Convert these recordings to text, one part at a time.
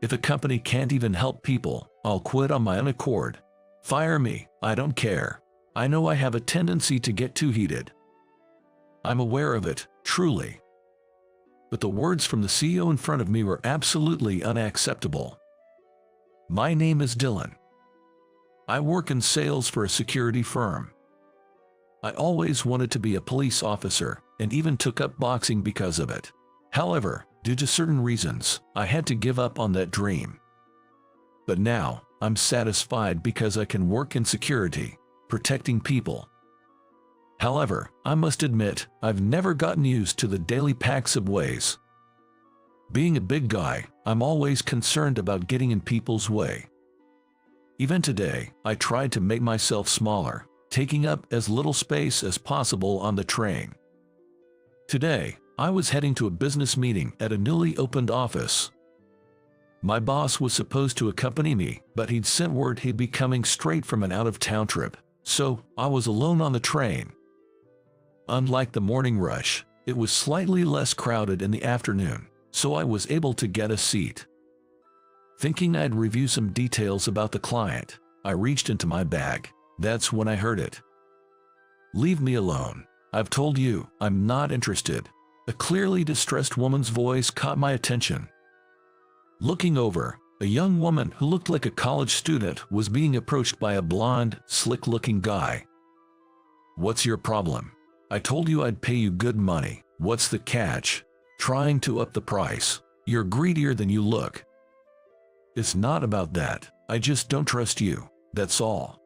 If a company can't even help people, I'll quit on my own accord. Fire me, I don't care. I know I have a tendency to get too heated. I'm aware of it, truly. But the words from the CEO in front of me were absolutely unacceptable. My name is Dylan. I work in sales for a security firm. I always wanted to be a police officer and even took up boxing because of it. However, due to certain reasons, I had to give up on that dream. But now, I'm satisfied because I can work in security, protecting people. However, I must admit, I've never gotten used to the daily packs of ways. Being a big guy, I'm always concerned about getting in people's way. Even today, I tried to make myself smaller, taking up as little space as possible on the train. Today, I was heading to a business meeting at a newly opened office. My boss was supposed to accompany me, but he'd sent word he'd be coming straight from an out-of-town trip, so I was alone on the train. Unlike the morning rush, it was slightly less crowded in the afternoon, so I was able to get a seat. Thinking I'd review some details about the client, I reached into my bag. That's when I heard it. "Leave me alone. I've told you, I'm not interested." A clearly distressed woman's voice caught my attention. Looking over, a young woman who looked like a college student was being approached by a blonde, slick-looking guy. "What's your problem? I told you I'd pay you good money. What's the catch? Trying to up the price. You're greedier than you look." "It's not about that. I just don't trust you. That's all."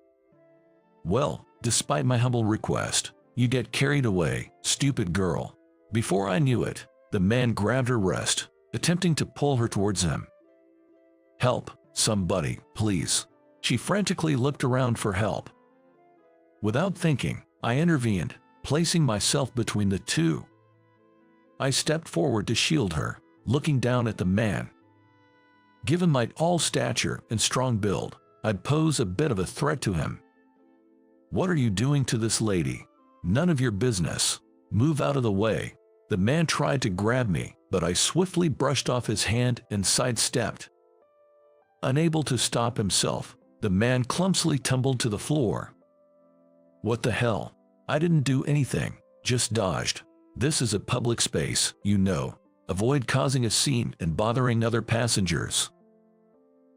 "Well, despite my humble request, you get carried away, stupid girl." Before I knew it, the man grabbed her wrist, attempting to pull her towards him. "Help, somebody, please." She frantically looked around for help. Without thinking, I intervened, placing myself between the two. I stepped forward to shield her, looking down at the man. Given my tall stature and strong build, I'd pose a bit of a threat to him. "What are you doing to this lady? None of your business. Move out of the way." The man tried to grab me, but I swiftly brushed off his hand and sidestepped. Unable to stop himself, the man clumsily tumbled to the floor. "What the hell? I didn't do anything, just dodged. This is a public space, you know. Avoid causing a scene and bothering other passengers."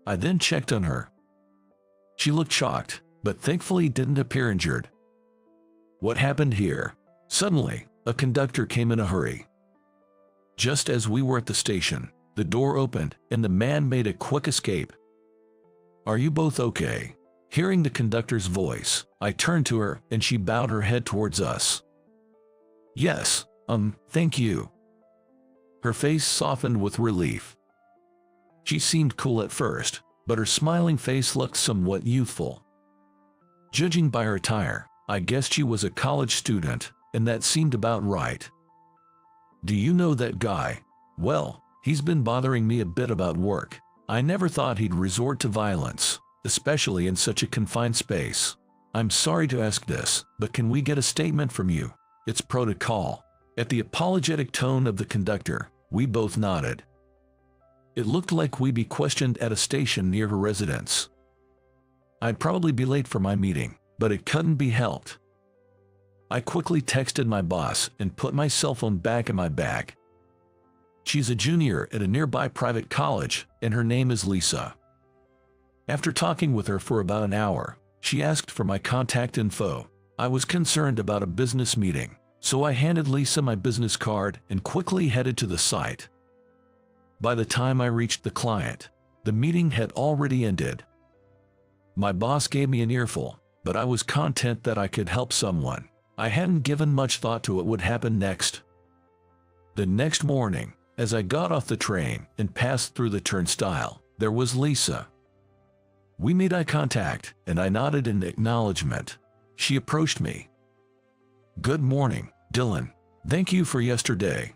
I then checked on her. She looked shocked, but thankfully didn't appear injured. What happened here? Suddenly, a conductor came in a hurry. Just as we were at the station, the door opened and the man made a quick escape. "Are you both okay?" Hearing the conductor's voice, I turned to her and she bowed her head towards us. "Yes, thank you." Her face softened with relief. She seemed cool at first, but her smiling face looked somewhat youthful. Judging by her attire, I guessed she was a college student, and that seemed about right. "Do you know that guy? Well, he's been bothering me a bit about work. I never thought he'd resort to violence, especially in such a confined space. I'm sorry to ask this, but can we get a statement from you? It's protocol." At the apologetic tone of the conductor, we both nodded. It looked like we'd be questioned at a station near her residence. I'd probably be late for my meeting, but it couldn't be helped. I quickly texted my boss and put my cell phone back in my bag. She's a junior at a nearby private college, and her name is Lisa. After talking with her for about an hour, she asked for my contact info. I was concerned about a business meeting, so I handed Lisa my business card and quickly headed to the site. By the time I reached the client, the meeting had already ended. My boss gave me an earful, but I was content that I could help someone. I hadn't given much thought to what would happen next. The next morning, as I got off the train and passed through the turnstile, there was Lisa. We made eye contact, and I nodded in acknowledgement. She approached me. "Good morning, Dylan. Thank you for yesterday."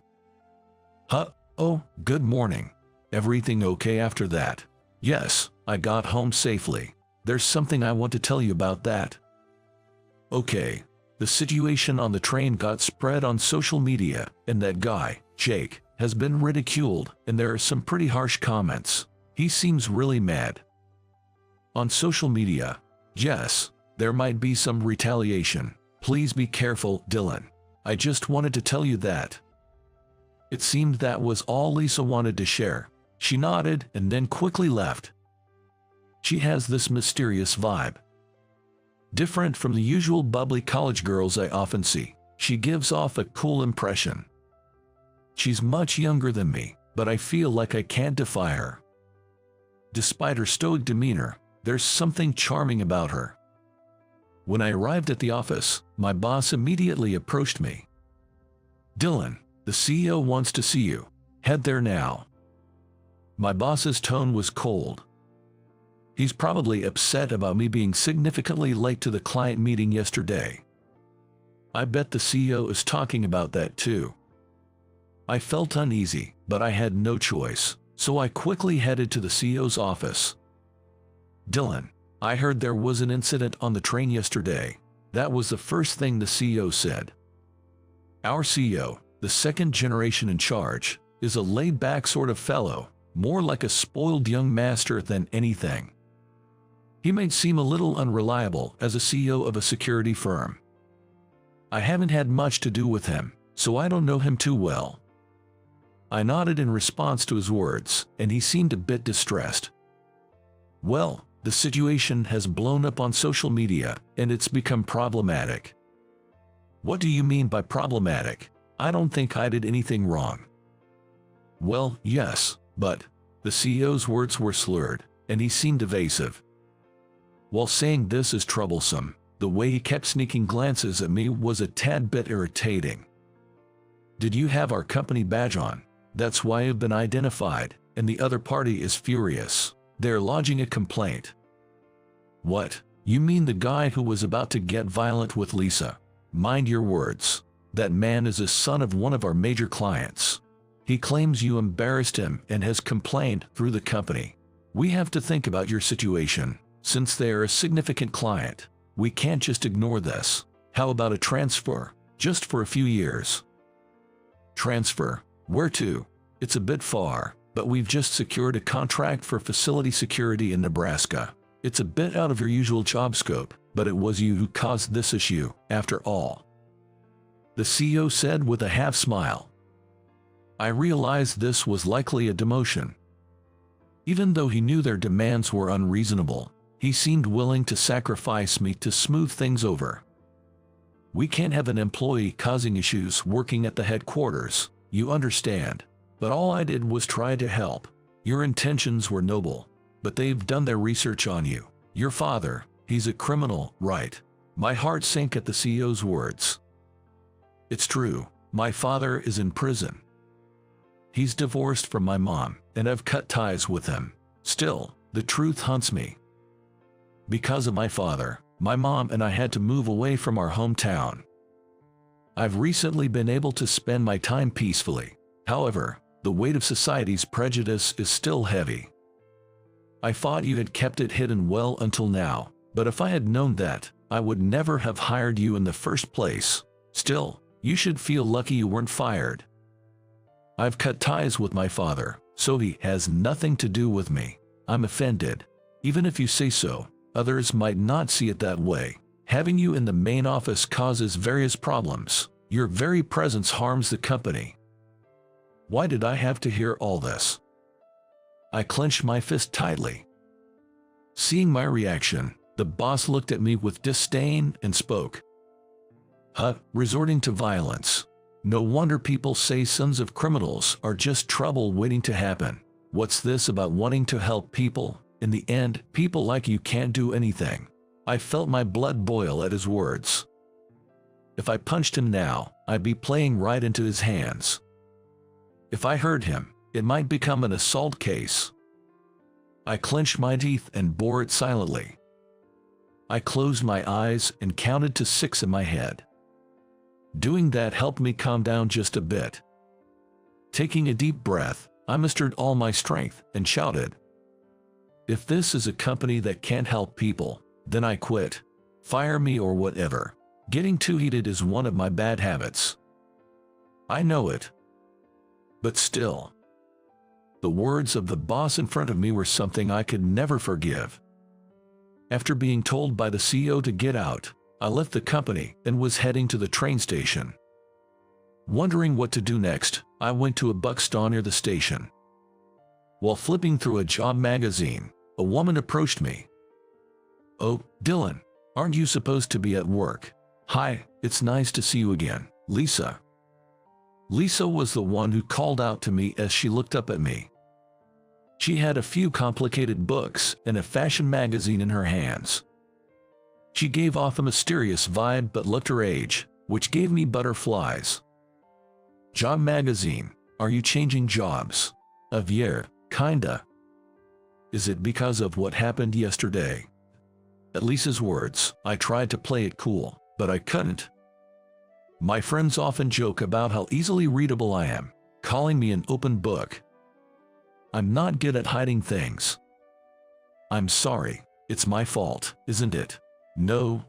Oh, good morning. Everything okay after that?" "Yes, I got home safely. There's something I want to tell you about that." "Okay." The situation on the train got spread on social media, and that guy, Jake, has been ridiculed, and there are some pretty harsh comments. He seems really mad. On social media, yes, there might be some retaliation. Please be careful, Dylan. I just wanted to tell you that. It seemed that was all Lisa wanted to share. She nodded and then quickly left. She has this mysterious vibe. Different from the usual bubbly college girls I often see, she gives off a cool impression. She's much younger than me, but I feel like I can't defy her. Despite her stoic demeanor, there's something charming about her. When I arrived at the office, my boss immediately approached me. Dylan, the CEO wants to see you. Head there now. My boss's tone was cold. He's probably upset about me being significantly late to the client meeting yesterday. I bet the CEO is talking about that too. I felt uneasy, but I had no choice, so I quickly headed to the CEO's office. Dylan, I heard there was an incident on the train yesterday. That was the first thing the CEO said. Our CEO, the second generation in charge, is a laid-back sort of fellow, more like a spoiled young master than anything. He might seem a little unreliable as a CEO of a security firm. I haven't had much to do with him, so I don't know him too well. I nodded in response to his words, and he seemed a bit distressed. Well, the situation has blown up on social media, and it's become problematic. What do you mean by problematic? I don't think I did anything wrong. Well, yes, but the CEO's words were slurred, and he seemed evasive. While saying this is troublesome, the way he kept sneaking glances at me was a tad bit irritating. Did you have our company badge on? That's why I've been identified, and the other party is furious. They're lodging a complaint. What? You mean the guy who was about to get violent with Lisa? Mind your words. That man is a son of one of our major clients. He claims you embarrassed him and has complained through the company. We have to think about your situation. Since they are a significant client, we can't just ignore this. How about a transfer, just for a few years? Transfer? Where to? It's a bit far, but we've just secured a contract for facility security in Nebraska. It's a bit out of your usual job scope, but it was you who caused this issue, after all. The CEO said with a half smile. I realized this was likely a demotion. Even though he knew their demands were unreasonable, he seemed willing to sacrifice me to smooth things over. We can't have an employee causing issues working at the headquarters, you understand. But all I did was try to help. Your intentions were noble, but they've done their research on you. Your father, he's a criminal, right? My heart sank at the CEO's words. It's true, my father is in prison. He's divorced from my mom, and I've cut ties with him. Still, the truth haunts me. Because of my father, my mom and I had to move away from our hometown. I've recently been able to spend my time peacefully. However, the weight of society's prejudice is still heavy. I thought you had kept it hidden well until now, but if I had known that, I would never have hired you in the first place. Still, you should feel lucky you weren't fired. I've cut ties with my father, so he has nothing to do with me. I'm offended. Even if you say so, others might not see it that way. Having you in the main office causes various problems. Your very presence harms the company. Why did I have to hear all this? I clenched my fist tightly. Seeing my reaction, the boss looked at me with disdain and spoke. Resorting to violence. No wonder people say sons of criminals are just trouble waiting to happen. What's this about wanting to help people? In the end, people like you can't do anything. I felt my blood boil at his words. If I punched him now, I'd be playing right into his hands. If I hurt him, it might become an assault case. I clenched my teeth and bore it silently. I closed my eyes and counted to 6 in my head. Doing that helped me calm down just a bit. Taking a deep breath, I mustered all my strength and shouted. If this is a company that can't help people, then I quit. Fire me or whatever. Getting too heated is one of my bad habits. I know it. But still. The words of the boss in front of me were something I could never forgive. After being told by the CEO to get out, I left the company and was heading to the train station. Wondering what to do next, I went to a bookstore near the station. While flipping through a job magazine, a woman approached me. "Oh, Dylan, aren't you supposed to be at work? Hi, it's nice to see you again, Lisa." Lisa was the one who called out to me as she looked up at me. She had a few complicated books and a fashion magazine in her hands. She gave off a mysterious vibe but looked her age, which gave me butterflies. "Job magazine, are you changing jobs?" "Yeah, kinda." "Is it because of what happened yesterday?" At Lisa's words, I tried to play it cool, but I couldn't. My friends often joke about how easily readable I am, calling me an open book. I'm not good at hiding things. "I'm sorry, it's my fault, isn't it?" No,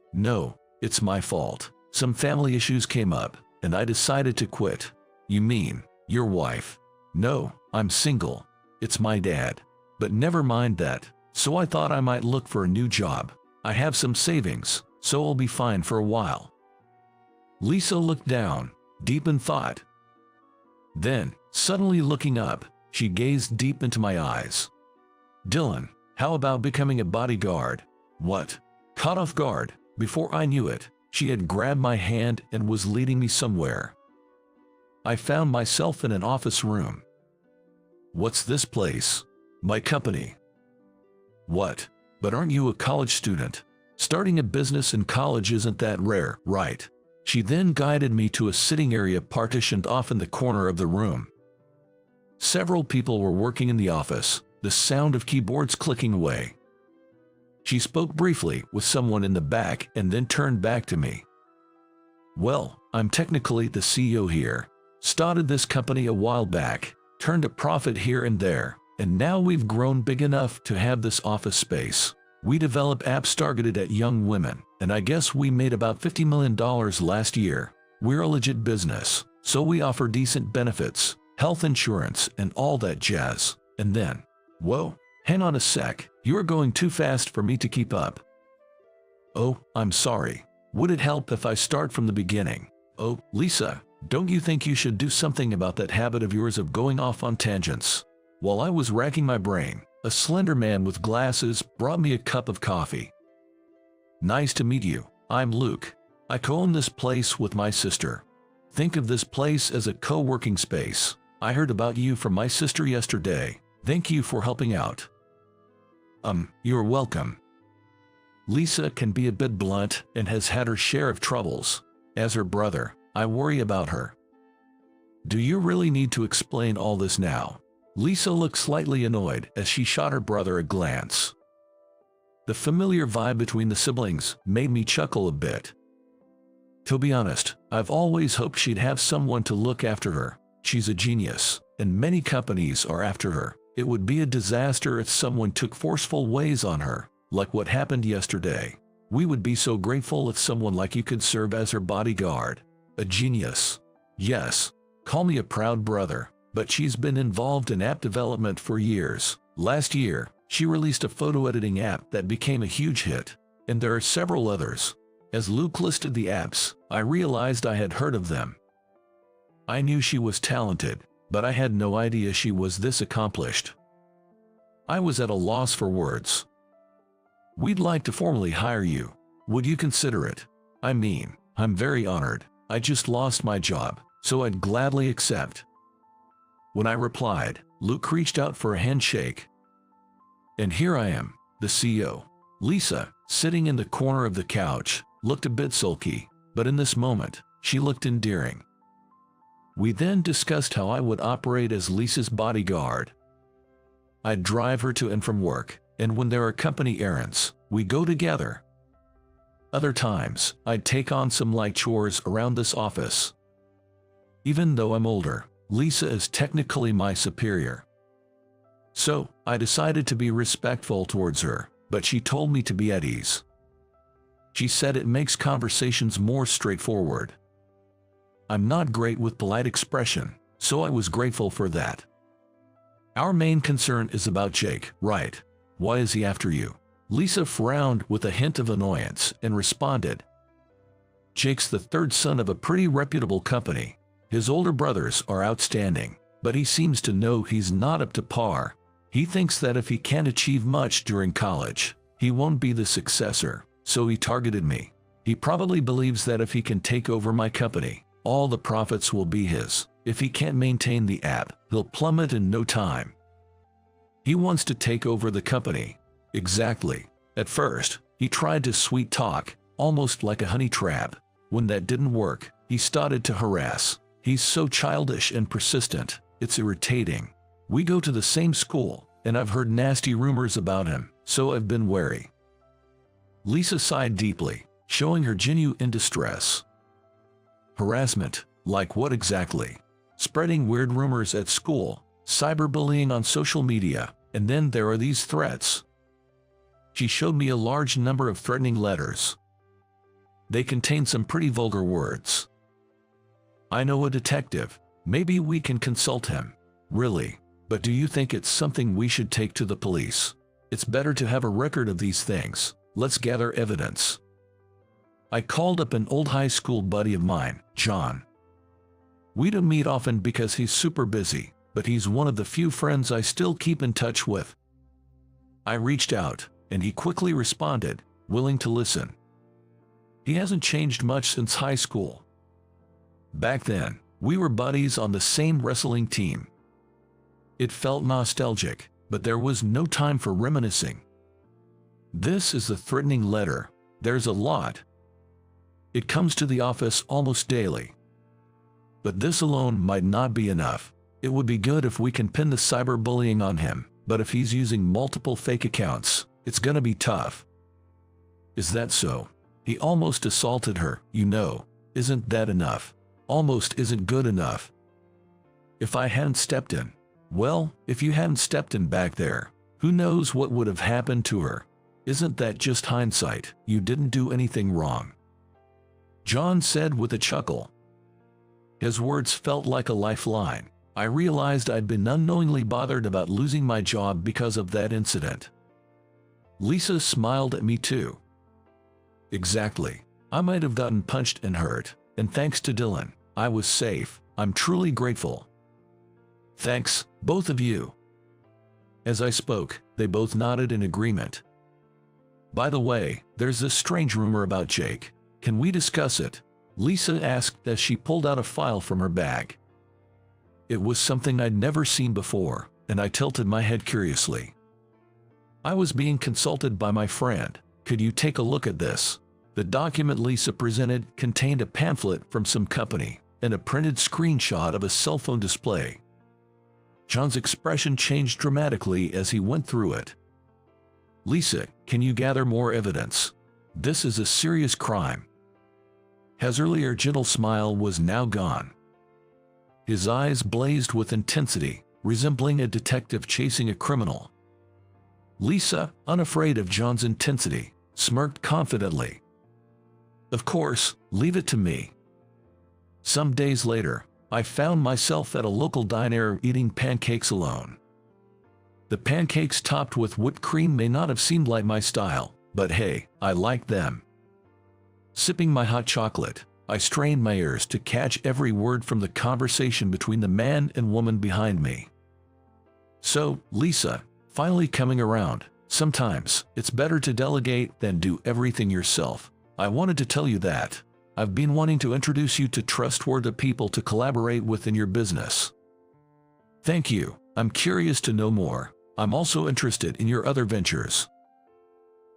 it's my fault. Some family issues came up, and I decided to quit." "You mean, your wife?" "No, I'm single. It's my dad. But never mind that, so I thought I might look for a new job. I have some savings, so I'll be fine for a while." Lisa looked down, deep in thought. Then, suddenly looking up, she gazed deep into my eyes. "Dylan, how about becoming a bodyguard?" "What?" Caught off guard, before I knew it, she had grabbed my hand and was leading me somewhere. I found myself in an office room. "What's this place?" "My company." "What? But aren't you a college student? Starting a business in college isn't that rare, right?" She then guided me to a sitting area partitioned off in the corner of the room. Several people were working in the office, the sound of keyboards clicking away. She spoke briefly with someone in the back and then turned back to me. "Well, I'm technically the CEO here. Started this company a while back, turned a profit here and there, and now we've grown big enough to have this office space. We develop apps targeted at young women, and I guess we made about $50 million last year. We're a legit business, so we offer decent benefits, health insurance, and all that jazz. And then, whoa, hang on a sec, you're going too fast for me to keep up." "Oh, I'm sorry. Would it help if I start from the beginning?" "Oh, Lisa, don't you think you should do something about that habit of yours of going off on tangents?" While I was racking my brain, a slender man with glasses brought me a cup of coffee. "Nice to meet you. I'm Luke. I co-own this place with my sister. Think of this place as a co-working space. I heard about you from my sister yesterday. Thank you for helping out." You're welcome." Lisa can be a bit blunt and has had her share of troubles. As her brother, I worry about her. "Do you really need to explain all this now?" Lisa looked slightly annoyed as she shot her brother a glance. The familiar vibe between the siblings made me chuckle a bit. To be honest, I've always hoped she'd have someone to look after her. She's a genius, and many companies are after her. It would be a disaster if someone took forceful ways on her, like what happened yesterday. We would be so grateful if someone like you could serve as her bodyguard. A genius. Yes, call me a proud brother, but she's been involved in app development for years. Last year, she released a photo editing app that became a huge hit, and there are several others. As Luke listed the apps, I realized I had heard of them. I knew she was talented, but I had no idea she was this accomplished. I was at a loss for words. "We'd like to formally hire you. Would you consider it? I mean, I'm very honored. I just lost my job, so I'd gladly accept." When I replied, Luke reached out for a handshake. And here I am, the CEO. Lisa, sitting in the corner of the couch, looked a bit sulky, but in this moment, she looked endearing. We then discussed how I would operate as Lisa's bodyguard. I'd drive her to and from work, and when there are company errands, we go together. Other times, I'd take on some light chores around this office. Even though I'm older, Lisa is technically my superior. So, I decided to be respectful towards her, but she told me to be at ease. She said it makes conversations more straightforward. I'm not great with polite expression, so I was grateful for that. Our main concern is about Jake, right? Why is he after you? Lisa frowned with a hint of annoyance and responded, Jake's the third son of a pretty reputable company. His older brothers are outstanding, but he seems to know he's not up to par. He thinks that if he can't achieve much during college, he won't be the successor, so he targeted me. He probably believes that if he can take over my company, all the profits will be his. If he can't maintain the app, he'll plummet in no time. He wants to take over the company. Exactly. At first, he tried to sweet talk, almost like a honey trap. When that didn't work, he started to harass. He's so childish and persistent, it's irritating. We go to the same school, and I've heard nasty rumors about him, so I've been wary. Lisa sighed deeply, showing her genuine distress. Harassment? Like what exactly? Spreading weird rumors at school, cyberbullying on social media, and then there are these threats. She showed me a large number of threatening letters. They contain some pretty vulgar words. I know a detective. Maybe we can consult him. Really? But do you think it's something we should take to the police? It's better to have a record of these things. Let's gather evidence. I called up an old high school buddy of mine, John. We don't meet often because he's super busy, but he's one of the few friends I still keep in touch with. I reached out, and he quickly responded, willing to listen. He hasn't changed much since high school. Back then, we were buddies on the same wrestling team. It felt nostalgic, but there was no time for reminiscing. This is the threatening letter. There's a lot. It comes to the office almost daily. But this alone might not be enough. It would be good if we can pin the cyberbullying on him, but if he's using multiple fake accounts, it's gonna be tough. Is that so? He almost assaulted her, you know. Isn't that enough? Almost isn't good enough. If I hadn't stepped in, well, if you hadn't stepped in back there, who knows what would have happened to her? Isn't that just hindsight? You didn't do anything wrong. John said with a chuckle. His words felt like a lifeline. I realized I'd been unknowingly bothered about losing my job because of that incident. Lisa smiled at me too. Exactly. I might have gotten punched and hurt, and thanks to Dylan, I was safe. I'm truly grateful. Thanks, both of you. As I spoke, they both nodded in agreement. By the way, there's this strange rumor about Jake. Can we discuss it? Lisa asked as she pulled out a file from her bag. It was something I'd never seen before, and I tilted my head curiously. I was being consulted by my friend. Could you take a look at this? The document Lisa presented contained a pamphlet from some company and a printed screenshot of a cell phone display. John's expression changed dramatically as he went through it. Lisa, can you gather more evidence? This is a serious crime. His earlier gentle smile was now gone. His eyes blazed with intensity, resembling a detective chasing a criminal. Lisa, unafraid of John's intensity, smirked confidently. Of course, leave it to me. Some days later, I found myself at a local diner eating pancakes alone. The pancakes topped with whipped cream may not have seemed like my style, but hey, I liked them. Sipping my hot chocolate, I strained my ears to catch every word from the conversation between the man and woman behind me. So, Lisa, finally coming around, sometimes it's better to delegate than do everything yourself. I wanted to tell you that. I've been wanting to introduce you to trustworthy people to collaborate with in your business. Thank you. I'm curious to know more. I'm also interested in your other ventures.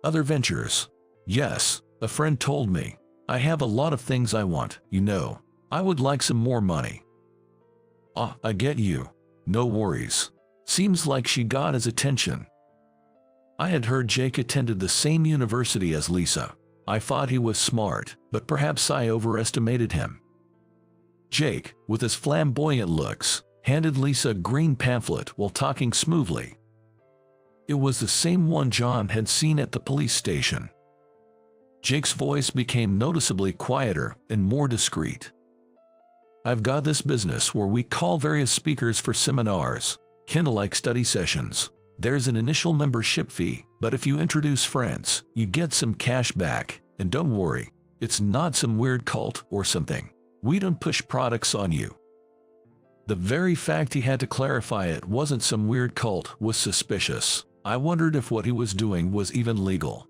Other ventures? Yes, a friend told me. I have a lot of things I want, you know. I would like some more money. Ah, I get you. No worries. Seems like she got his attention. I had heard Jake attended the same university as Lisa. I thought he was smart, but perhaps I overestimated him. Jake, with his flamboyant looks, handed Lisa a green pamphlet while talking smoothly. It was the same one John had seen at the police station. Jake's voice became noticeably quieter and more discreet. I've got this business where we call various speakers for seminars. Kinda like study sessions. There's an initial membership fee, but if you introduce friends, you get some cash back. And don't worry, it's not some weird cult or something. We don't push products on you. The very fact he had to clarify it wasn't some weird cult was suspicious. I wondered if what he was doing was even legal.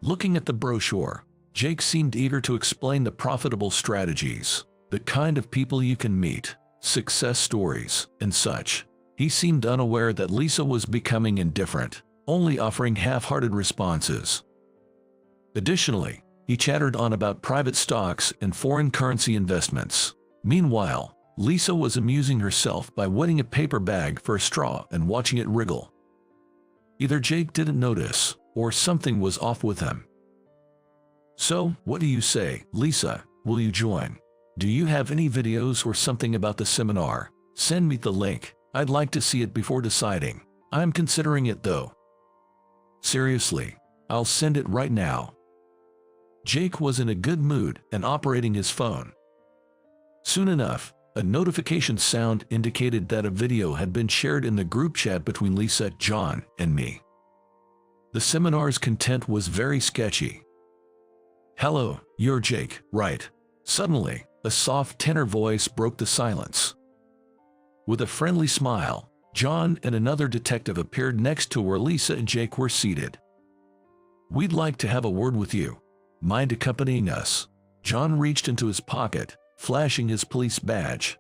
Looking at the brochure, Jake seemed eager to explain the profitable strategies, the kind of people you can meet, success stories, and such. He seemed unaware that Lisa was becoming indifferent, only offering half-hearted responses. Additionally, he chattered on about private stocks and foreign currency investments. Meanwhile, Lisa was amusing herself by wetting a paper bag for a straw and watching it wriggle. Either Jake didn't notice, or something was off with him. So, what do you say, Lisa? Will you join? Do you have any videos or something about the seminar? Send me the link. I'd like to see it before deciding. I'm considering it though. Seriously, I'll send it right now. Jake was in a good mood and operating his phone. Soon enough, a notification sound indicated that a video had been shared in the group chat between Lisa, John, and me. The seminar's content was very sketchy. "Hello, you're Jake, right?" Suddenly, a soft tenor voice broke the silence. With a friendly smile, John and another detective appeared next to where Lisa and Jake were seated. "We'd like to have a word with you. Mind accompanying us?" John reached into his pocket, flashing his police badge.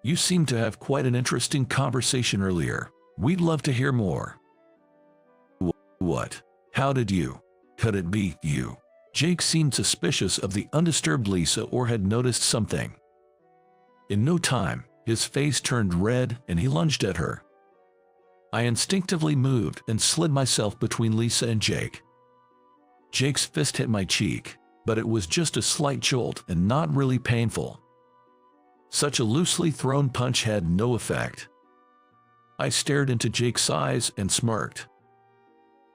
"You seem to have quite an interesting conversation earlier. We'd love to hear more." "What? How did you? Could it be you?" Jake seemed suspicious of the undisturbed Lisa or had noticed something. In no time, his face turned red and he lunged at her. I instinctively moved and slid myself between Lisa and Jake. Jake's fist hit my cheek, but it was just a slight jolt and not really painful. Such a loosely thrown punch had no effect. I stared into Jake's eyes and smirked.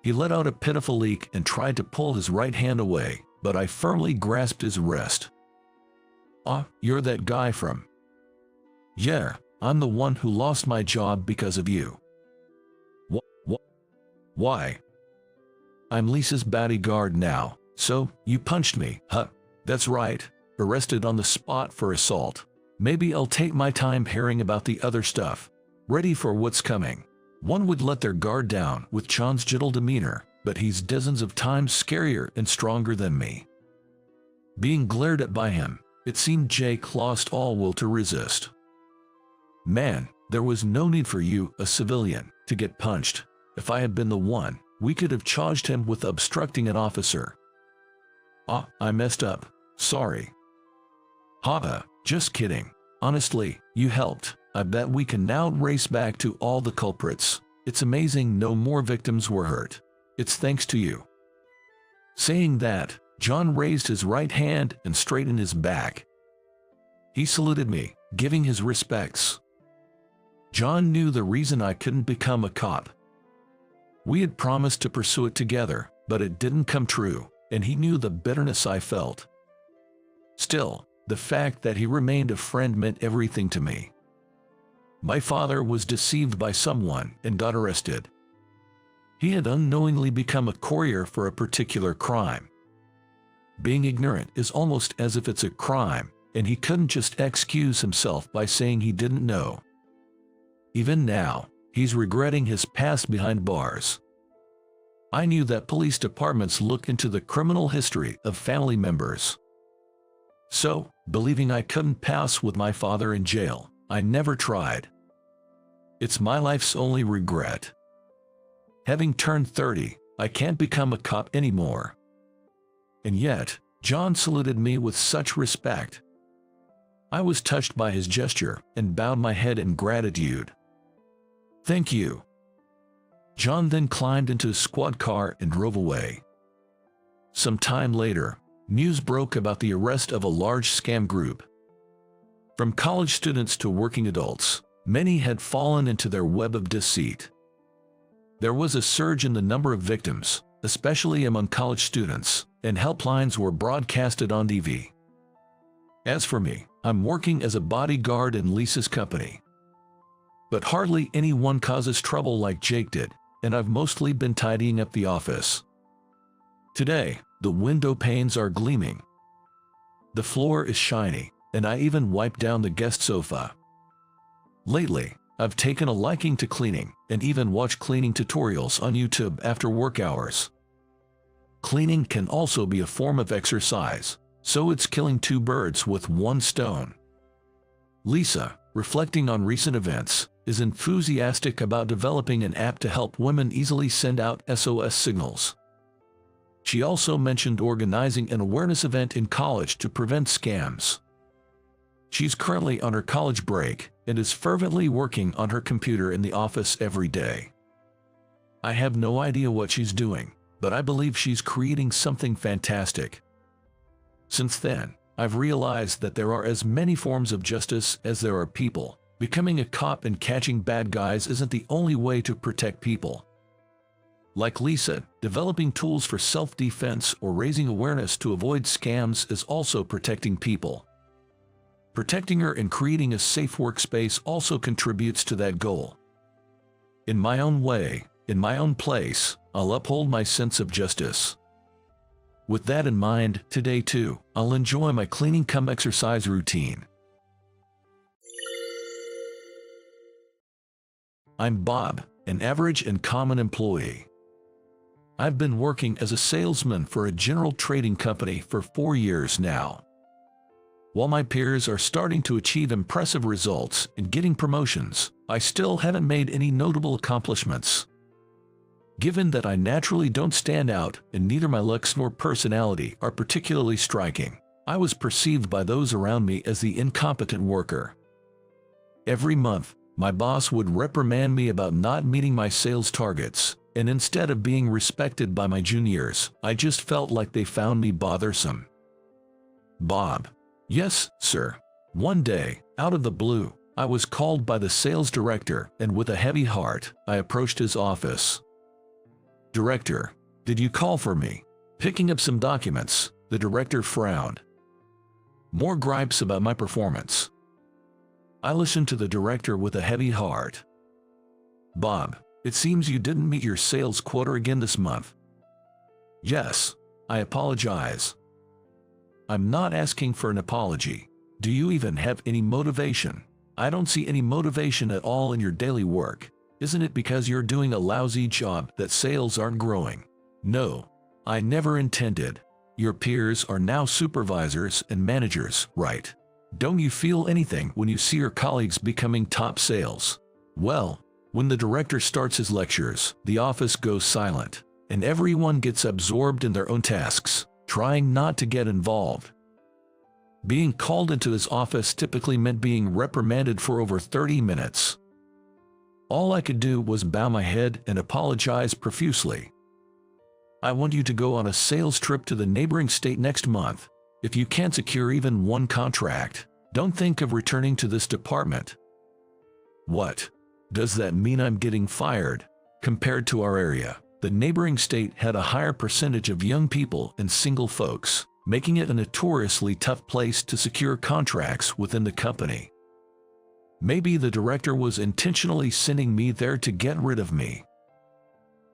He let out a pitiful leak and tried to pull his right hand away, but I firmly grasped his wrist. "Ah, you're that guy from..." "Yeah, I'm the one who lost my job because of you." Why?" "I'm Lisa's bodyguard now, so you punched me, huh?" "That's right, arrested on the spot for assault. Maybe I'll take my time hearing about the other stuff. Ready for what's coming." One would let their guard down with John's gentle demeanor, but he's dozens of times scarier and stronger than me. Being glared at by him, it seemed Jake lost all will to resist. "Man, there was no need for you, a civilian, to get punched. If I had been the one, we could have charged him with obstructing an officer." "Ah, I messed up. Sorry." "Haha, just kidding. Honestly, you helped. I bet we can now race back to all the culprits. It's amazing no more victims were hurt. It's thanks to you." Saying that, John raised his right hand and straightened his back. He saluted me, giving his respects. John knew the reason I couldn't become a cop. We had promised to pursue it together, but it didn't come true, and he knew the bitterness I felt. Still, the fact that he remained a friend meant everything to me. My father was deceived by someone and got arrested. He had unknowingly become a courier for a particular crime. Being ignorant is almost as if it's a crime, and he couldn't just excuse himself by saying he didn't know. Even now, he's regretting his past behind bars. I knew that police departments look into the criminal history of family members. So, believing I couldn't pass with my father in jail, I never tried. It's my life's only regret. Having turned 30, I can't become a cop anymore. And yet, John saluted me with such respect. I was touched by his gesture and bowed my head in gratitude. "Thank you." John then climbed into his squad car and drove away. Some time later, news broke about the arrest of a large scam group. From college students to working adults, many had fallen into their web of deceit. There was a surge in the number of victims, especially among college students, and helplines were broadcasted on TV. As for me, I'm working as a bodyguard in Lisa's company. but hardly anyone causes trouble like Jake did, and I've mostly been tidying up the office. Today, the window panes are gleaming. The floor is shiny, and I even wiped down the guest sofa. Lately, I've taken a liking to cleaning, and even watch cleaning tutorials on YouTube after work hours. Cleaning can also be a form of exercise, so it's killing two birds with one stone. Lisa, reflecting on recent events, is enthusiastic about developing an app to help women easily send out SOS signals. She also mentioned organizing an awareness event in college to prevent scams. She's currently on her college break and is fervently working on her computer in the office every day. I have no idea what she's doing, but I believe she's creating something fantastic. Since then, I've realized that there are as many forms of justice as there are people. Becoming a cop and catching bad guys isn't the only way to protect people. Like Lisa, developing tools for self-defense or raising awareness to avoid scams is also protecting people. Protecting her and creating a safe workspace also contributes to that goal. In my own way, in my own place, I'll uphold my sense of justice. With that in mind, today too, I'll enjoy my cleaning-cum-exercise routine. I'm Bob, an average and common employee. I've been working as a salesman for a general trading company for 4 years now. While my peers are starting to achieve impressive results and getting promotions, I still haven't made any notable accomplishments. Given that I naturally don't stand out and neither my looks nor personality are particularly striking, I was perceived by those around me as the incompetent worker. Every month, my boss would reprimand me about not meeting my sales targets, and instead of being respected by my juniors, I just felt like they found me bothersome. Bob. Yes, sir. One day, out of the blue, I was called by the sales director, and with a heavy heart, I approached his office. Director, did you call for me? Picking up some documents, the director frowned. More gripes about my performance. I listened to the director with a heavy heart. Bob, it seems you didn't meet your sales quota again this month. Yes, I apologize. I'm not asking for an apology. Do you even have any motivation? I don't see any motivation at all in your daily work. Isn't it because you're doing a lousy job that sales aren't growing? No, I never intended. Your peers are now supervisors and managers, right? Don't you feel anything when you see your colleagues becoming top sales? Well, when the director starts his lectures, the office goes silent, and everyone gets absorbed in their own tasks, trying not to get involved. Being called into his office typically meant being reprimanded for over 30 minutes. All I could do was bow my head and apologize profusely. I want you to go on a sales trip to the neighboring state next month. If you can't secure even one contract, don't think of returning to this department. What? Does that mean I'm getting fired? Compared to our area, the neighboring state had a higher percentage of young people and single folks, making it a notoriously tough place to secure contracts within the company. Maybe the director was intentionally sending me there to get rid of me.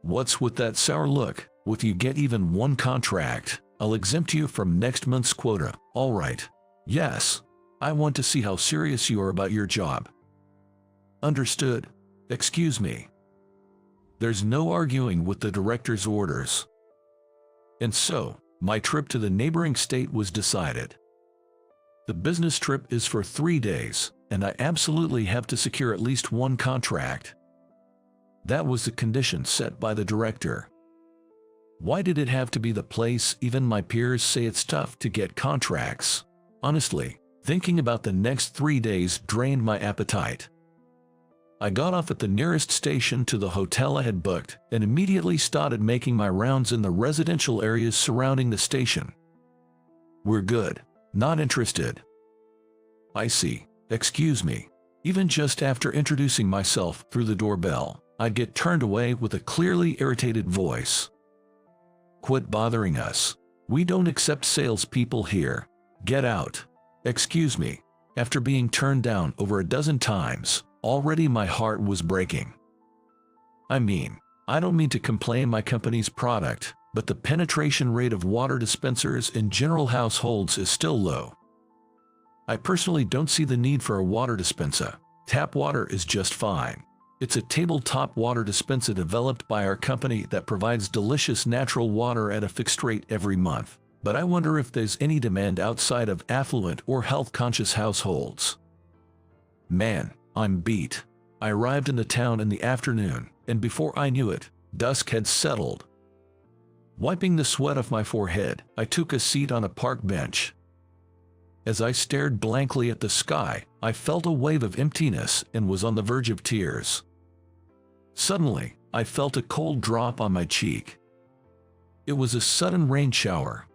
What's with that sour look? If you get even one contract, I'll exempt you from next month's quota. All right. Yes. I want to see how serious you are about your job. Understood. Excuse me. There's no arguing with the director's orders. And so, my trip to the neighboring state was decided. The business trip is for 3 days, and I absolutely have to secure at least one contract. That was the condition set by the director. Why did it have to be the place even my peers say it's tough to get contracts? Honestly, thinking about the next 3 days drained my appetite. I got off at the nearest station to the hotel I had booked and immediately started making my rounds in the residential areas surrounding the station. We're good. Not interested. I see. Excuse me. Even just after introducing myself through the doorbell, I'd get turned away with a clearly irritated voice. Quit bothering us. We don't accept salespeople here. Get out. Excuse me. After being turned down over a dozen times, Already my heart was breaking. I mean, I don't mean to complain my company's product, but the penetration rate of water dispensers in general households is still low. I personally don't see the need for a water dispenser. Tap water is just fine. It's a tabletop water dispenser developed by our company that provides delicious natural water at a fixed rate every month. But I wonder if there's any demand outside of affluent or health-conscious households. Man, I'm beat. I arrived in the town in the afternoon, and before I knew it, dusk had settled. Wiping the sweat off my forehead, I took a seat on a park bench. As I stared blankly at the sky, I felt a wave of emptiness and was on the verge of tears. Suddenly, I felt a cold drop on my cheek. It was a sudden rain shower.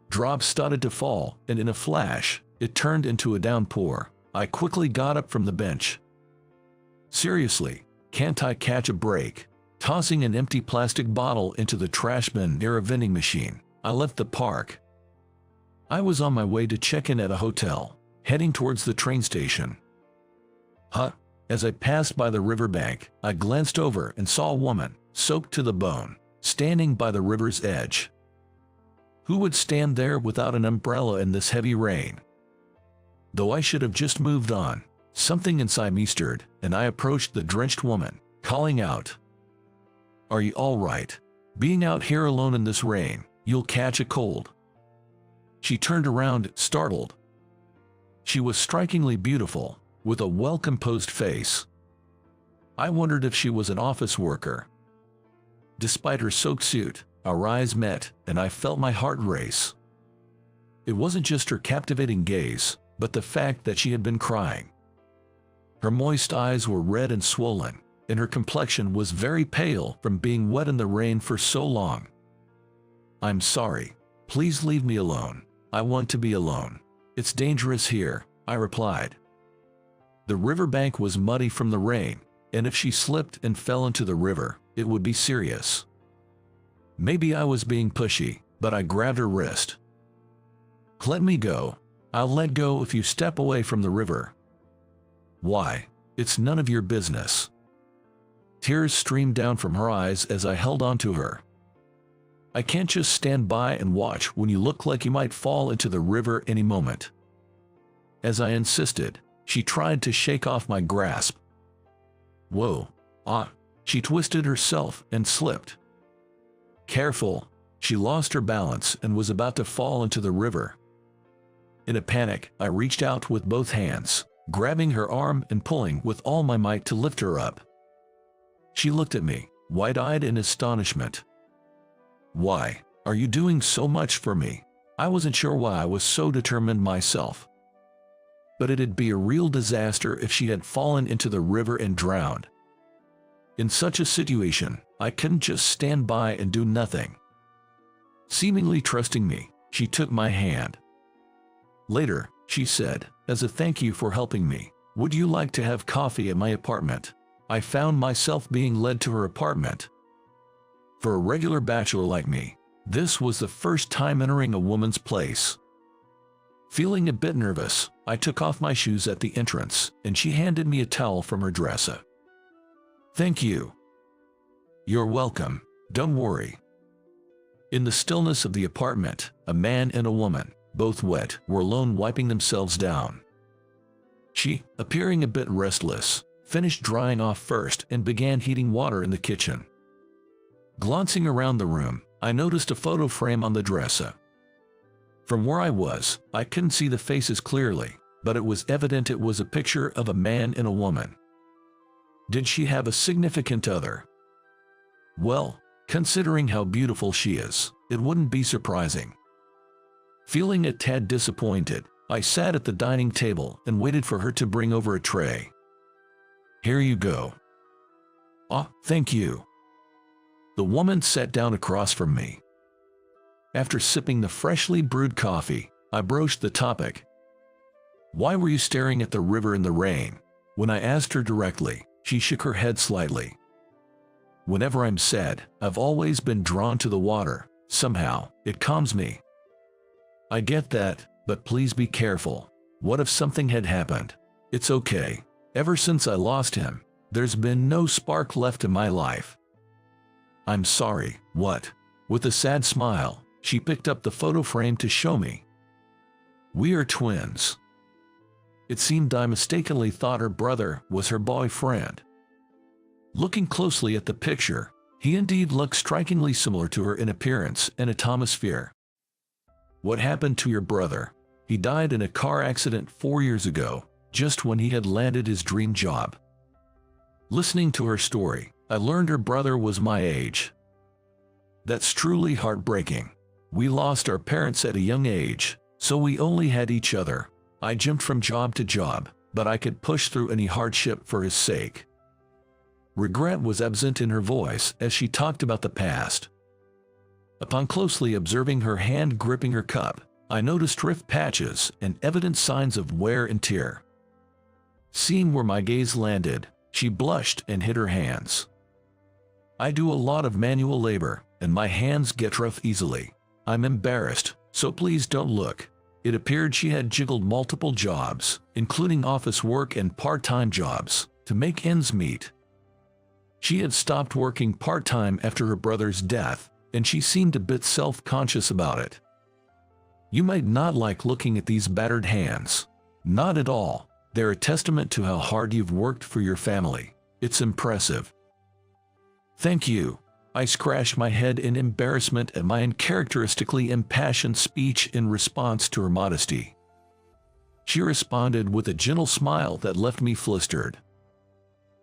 Drops started to fall, and in a flash, it turned into a downpour. I quickly got up from the bench. Seriously, can't I catch a break? Tossing an empty plastic bottle into the trash bin near a vending machine, I left the park. I was on my way to check in at a hotel, heading towards the train station. As I passed by the riverbank, I glanced over and saw a woman, soaked to the bone, standing by the river's edge. Who would stand there without an umbrella in this heavy rain? Though I should have just moved on, something inside me stirred, and I approached the drenched woman, calling out, "Are you all right? Being out here alone in this rain, you'll catch a cold." She turned around, startled. She was strikingly beautiful, with a well-composed face. I wondered if she was an office worker. Despite her soaked suit, our eyes met, and I felt my heart race. It wasn't just her captivating gaze, but the fact that she had been crying. Her moist eyes were red and swollen, and her complexion was very pale from being wet in the rain for so long. "I'm sorry. Please leave me alone. I want to be alone. It's dangerous here," I replied. The riverbank was muddy from the rain, and if she slipped and fell into the river, it would be serious. Maybe I was being pushy, but I grabbed her wrist. "Let me go. I'll let go if you step away from the river." "Why? It's none of your business." Tears streamed down from her eyes as I held on to her. "I can't just stand by and watch when you look like you might fall into the river any moment." As I insisted, she tried to shake off my grasp. "Whoa, she twisted herself and slipped. Careful, she lost her balance and was about to fall into the river. In a panic, I reached out with both hands, grabbing her arm and pulling with all my might to lift her up. She looked at me, wide-eyed in astonishment. "Why are you doing so much for me?" I wasn't sure why I was so determined myself. But it'd be a real disaster if she had fallen into the river and drowned. In such a situation, I couldn't just stand by and do nothing. Seemingly trusting me, she took my hand. Later, she said, "As a thank you for helping me, would you like to have coffee at my apartment?" I found myself being led to her apartment. For a regular bachelor like me, this was the first time entering a woman's place. Feeling a bit nervous, I took off my shoes at the entrance, and she handed me a towel from her dresser. "Thank you." "You're welcome, don't worry." In the stillness of the apartment, a man and a woman, both wet, were alone wiping themselves down. She, appearing a bit restless, finished drying off first and began heating water in the kitchen. Glancing around the room, I noticed a photo frame on the dresser. From where I was, I couldn't see the faces clearly, but it was evident it was a picture of a man and a woman. Did she have a significant other? Well, considering how beautiful she is, it wouldn't be surprising. Feeling a tad disappointed, I sat at the dining table and waited for her to bring over a tray. "Here you go." Thank you." The woman sat down across from me. After sipping the freshly brewed coffee, I broached the topic. "Why were you staring at the river in the rain?" When I asked her directly, she shook her head slightly. "Whenever I'm sad, I've always been drawn to the water. Somehow, it calms me." "I get that, but please be careful. What if something had happened?" "It's okay. Ever since I lost him, there's been no spark left in my life. I'm sorry, what? With a sad smile, she picked up the photo frame to show me. We are twins. It seemed I mistakenly thought her brother was her boyfriend. Looking closely at the picture, he indeed looked strikingly similar to her in appearance and atmosphere. What happened to your brother? He died in a car accident 4 years ago, just when he had landed his dream job. Listening to her story, I learned her brother was my age. That's truly heartbreaking. We lost our parents at a young age, so we only had each other. I jumped from job to job, but I could push through any hardship for his sake. Regret was absent in her voice as she talked about the past. Upon closely observing her hand gripping her cup, I noticed rift patches and evident signs of wear and tear. Seeing where my gaze landed, she blushed and hid her hands. I do a lot of manual labor, and my hands get rough easily. I'm embarrassed, so please don't look. It appeared she had jiggled multiple jobs, including office work and part-time jobs, to make ends meet. She had stopped working part-time after her brother's death, and she seemed a bit self-conscious about it. You might not like looking at these battered hands. Not at all. They're a testament to how hard you've worked for your family. It's impressive. Thank you. I scratched my head in embarrassment at my uncharacteristically impassioned speech in response to her modesty. She responded with a gentle smile that left me flustered.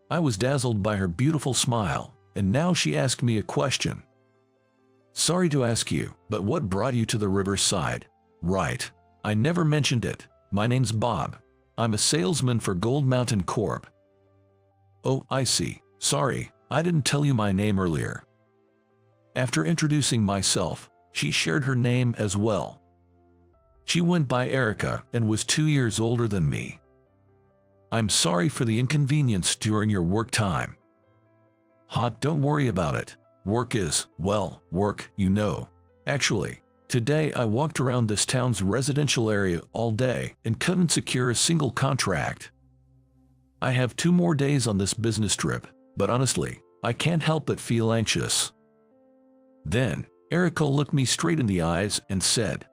I was dazzled by her beautiful smile, and now she asked me a question. Sorry to ask you, but what brought you to the riverside? Right. I never mentioned it. My name's Bob. I'm a salesman for Gold Mountain Corp. Oh, I see. Sorry, I didn't tell you my name earlier. After introducing myself, she shared her name as well. She went by Erica and was 2 years older than me. I'm sorry for the inconvenience during your work time. Don't worry about it. Work is, well, work, you know. Actually, today I walked around this town's residential area all day and couldn't secure a single contract. I have 2 more days on this business trip, but honestly, I can't help but feel anxious. Then, Erica looked me straight in the eyes and said,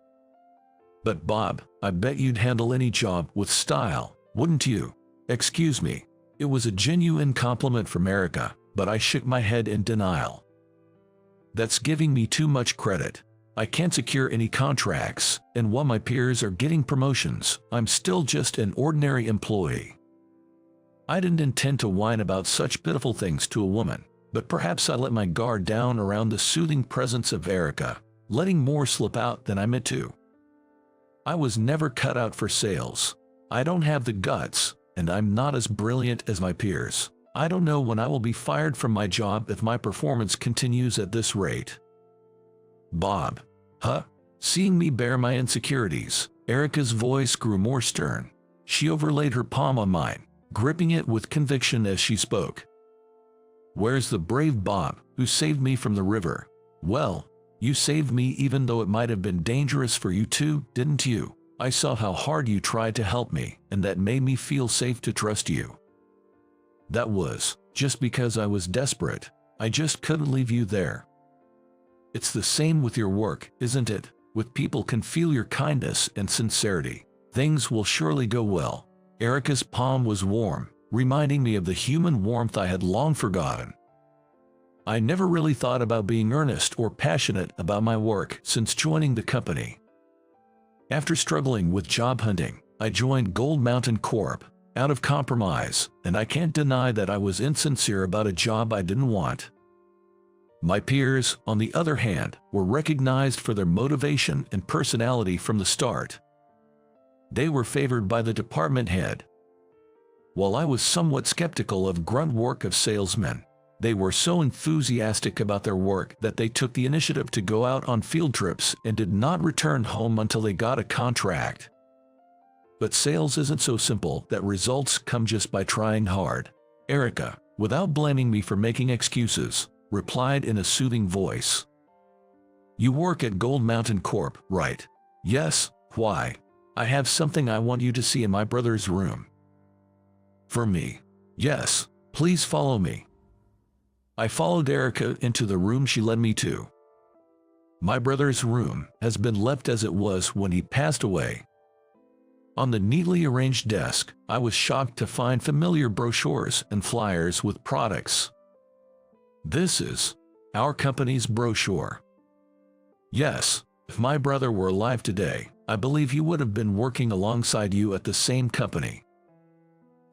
But Bob, I bet you'd handle any job with style, wouldn't you? Excuse me. It was a genuine compliment from Erica, but I shook my head in denial. That's giving me too much credit. I can't secure any contracts, and while my peers are getting promotions, I'm still just an ordinary employee. I didn't intend to whine about such pitiful things to a woman, but perhaps I let my guard down around the soothing presence of Erica, letting more slip out than I meant to. I was never cut out for sales. I don't have the guts, and I'm not as brilliant as my peers. I don't know when I will be fired from my job if my performance continues at this rate. Bob. Seeing me bear my insecurities, Erica's voice grew more stern. She overlaid her palm on mine, gripping it with conviction as she spoke. Where's the brave Bob, who saved me from the river? Well, you saved me even though it might have been dangerous for you too, didn't you? I saw how hard you tried to help me, and that made me feel safe to trust you. That was just because I was desperate. I just couldn't leave you there. It's the same with your work, isn't it? With people can feel your kindness and sincerity, things will surely go well. Erica's palm was warm, reminding me of the human warmth I had long forgotten. I never really thought about being earnest or passionate about my work since joining the company. After struggling with job hunting, I joined Gold Mountain Corp. Out of compromise, and I can't deny that I was insincere about a job I didn't want. My peers, on the other hand, were recognized for their motivation and personality from the start. They were favored by the department head. While I was somewhat skeptical of grunt work of salesmen, they were so enthusiastic about their work that they took the initiative to go out on field trips and did not return home until they got a contract. But sales isn't so simple that results come just by trying hard. Erica, without blaming me for making excuses, replied in a soothing voice. You work at Gold Mountain Corp, right? Yes, why? I have something I want you to see in my brother's room. For me. Yes, please follow me. I followed Erica into the room she led me to. My brother's room has been left as it was when he passed away. On the neatly arranged desk, I was shocked to find familiar brochures and flyers with products. This is our company's brochure. Yes, if my brother were alive today, I believe he would have been working alongside you at the same company.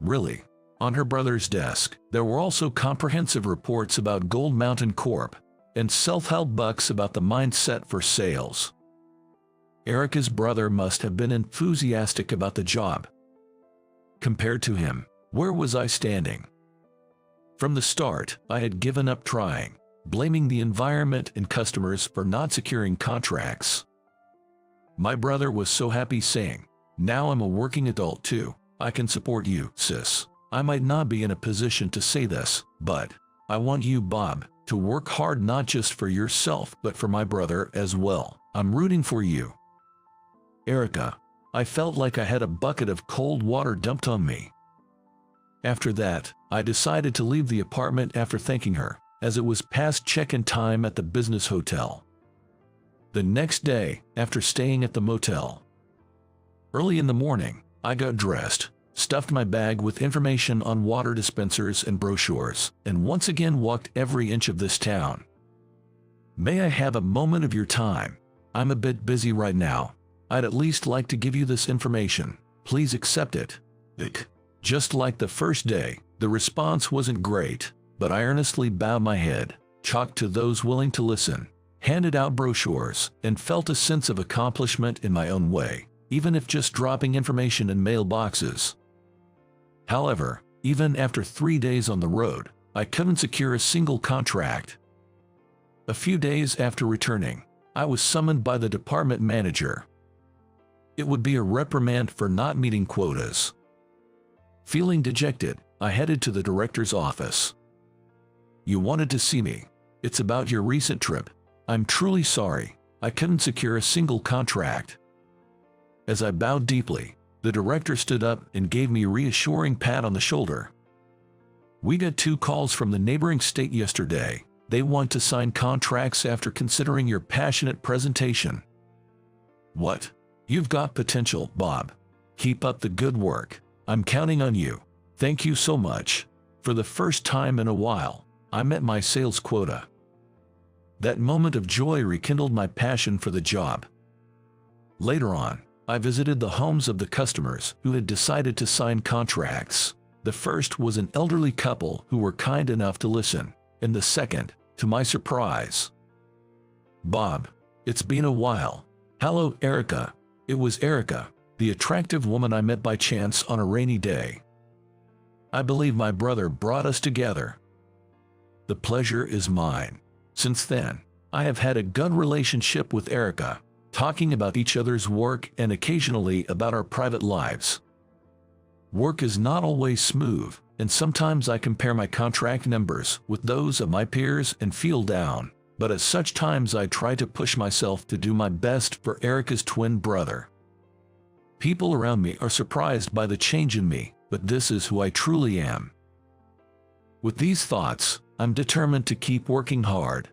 Really? On her brother's desk, there were also comprehensive reports about Gold Mountain Corp. And self-help books about the mindset for sales. Erica's brother must have been enthusiastic about the job. Compared to him, where was I standing? From the start, I had given up trying, blaming the environment and customers for not securing contracts. My brother was so happy saying, "Now I'm a working adult too. I can support you, sis." I might not be in a position to say this, but I want you, Bob, to work hard not just for yourself but for my brother as well. I'm rooting for you. Erica, I felt like I had a bucket of cold water dumped on me. After that, I decided to leave the apartment after thanking her, as it was past check-in time at the business hotel. The next day, after staying at the motel, early in the morning, I got dressed, stuffed my bag with information on water dispensers and brochures, and once again walked every inch of this town. May I have a moment of your time? I'm a bit busy right now. I'd at least like to give you this information. Please accept it. Just like the first day, the response wasn't great, but I earnestly bowed my head, talked to those willing to listen, handed out brochures, and felt a sense of accomplishment in my own way, even if just dropping information in mailboxes. However, even after 3 days on the road, I couldn't secure a single contract. A few days after returning, I was summoned by the department manager. It would be a reprimand for not meeting quotas. Feeling dejected, I headed to the director's office. "You wanted to see me. It's about your recent trip. I'm truly sorry. I couldn't secure a single contract." As I bowed deeply, the director stood up and gave me a reassuring pat on the shoulder. "We got 2 calls from the neighboring state yesterday. They want to sign contracts after considering your passionate presentation." "What? You've got potential, Bob. Keep up the good work. I'm counting on you. Thank you so much." For the first time in a while, I met my sales quota. That moment of joy rekindled my passion for the job. Later on, I visited the homes of the customers who had decided to sign contracts. The first was an elderly couple who were kind enough to listen, and the second, to my surprise. "Bob, it's been a while." "Hello, Erica." It was Erica, the attractive woman I met by chance on a rainy day. "I believe my brother brought us together." "The pleasure is mine." Since then, I have had a good relationship with Erica, talking about each other's work and occasionally about our private lives. Work is not always smooth, and sometimes I compare my contract numbers with those of my peers and feel down, but at such times I try to push myself to do my best for Erica's twin brother. People around me are surprised by the change in me, but this is who I truly am. With these thoughts, I'm determined to keep working hard,